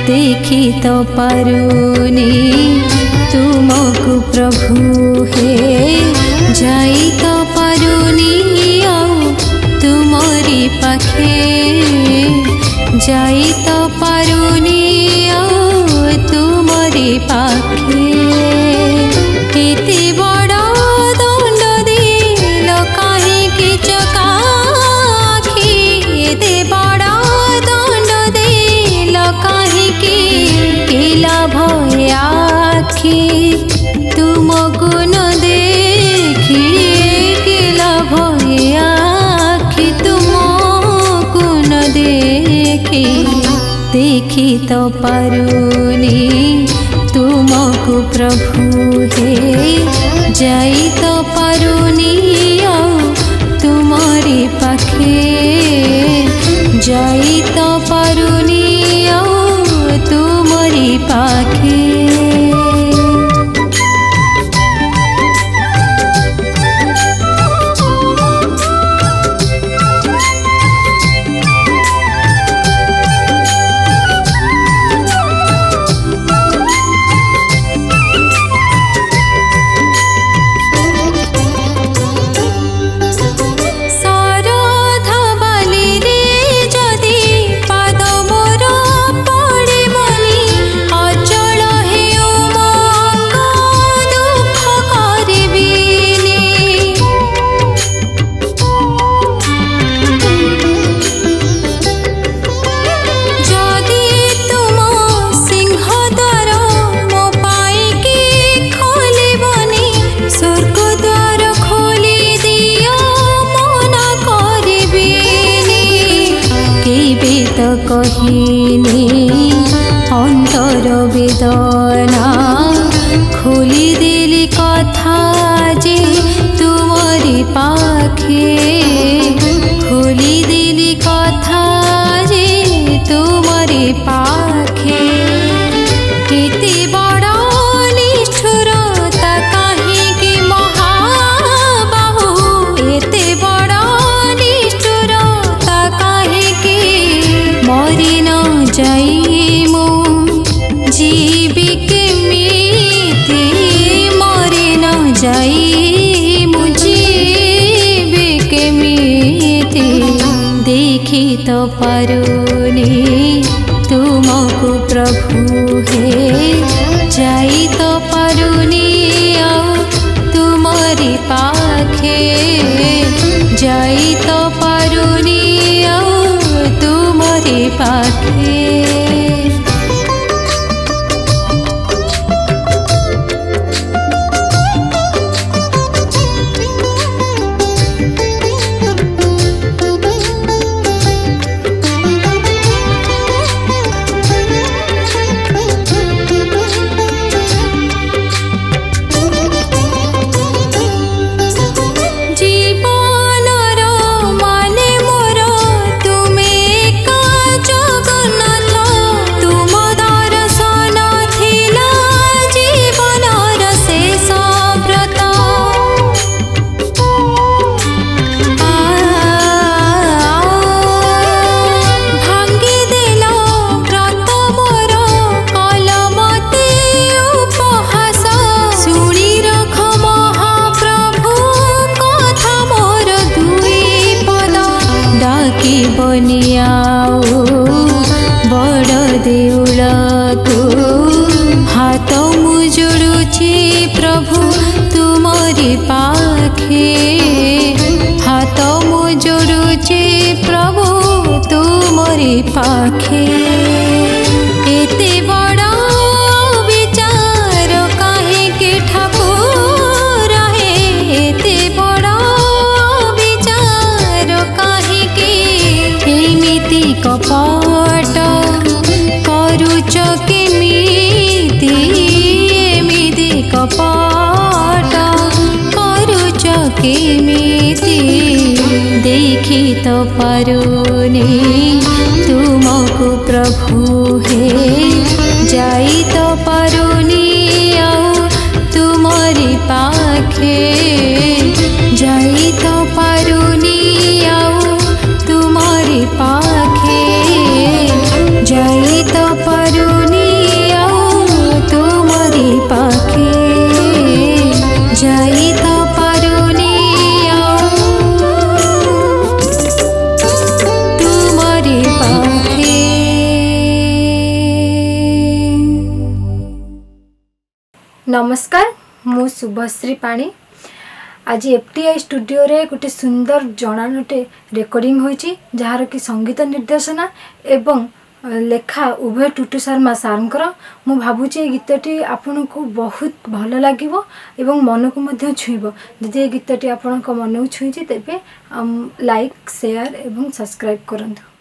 देखी तो पारुनी तुमको प्रभु हे जाई तो पारुनी आउ तुमरी पाखे जाई तो पारुनी आउ तुमरी पाखे केते बड़ा दंड दिल काहे चकाखी एते बड़ा दंड दिल काहे के लाभ आखी तुमको न देखी के लाभ आखी तुमको न देखी देखी तो पारुनी तुमको प्रभु हे जाई तो पारुनी आउ तुमरी पाखे जाई तो पारुनी आउ तुमरी पाखे कहिनी अंतर वेदना खोली देली कथा जे तुमरी पाखे खोली देली कथा जे तुमरी पाखे केते बड़ा निष्ठुरता काहे के महाबाहु एते बड़ा निष्ठुरता काहे के मरी न जाई मो जीवी केमिति मरी न जाई मो जीवी केमिति देखी तो पारुनी तुमको प्रभु हे जाई तो पारुनी आउ तुमरी पाखे जाई तो पारुनी आउ तुमरी पाखे बनियाओ बड़ देउल को हाथ मुजुड़ुची प्रभु तुमरी पाखे हाथ मुजुड़ुची प्रभु तुमरी पाखे एते बड़ा विचार काहे के ठाकुर है एते बड़ा विचार काहे के एमिति कपट करुच केमिति एमिति कपट करुच केमिति देखी तो पारुनी तुमको प्रभु हे जाई तो पारुनी आउ तुमरी पाखे जाई तो पारुनी आउ तुमरी पाखे जाई तो पारुनी नमस्कार मु शुभश्री पाणी आज एफटीआई स्टूडियो रे गोटे सुंदर जणानटे रेकर्डिंग होईची जहार कि संगीत निर्देशना एवं लेखा उभय टुटू शर्मा सारंकर मु भाबुची गीतटी आपन को बहुत भल लागिवो एवं मन को मध्य छुईबो जदि गीतटी आपन को मन को छुईची तेबे लाइक शेयर एवं सब्सक्राइब करंतु।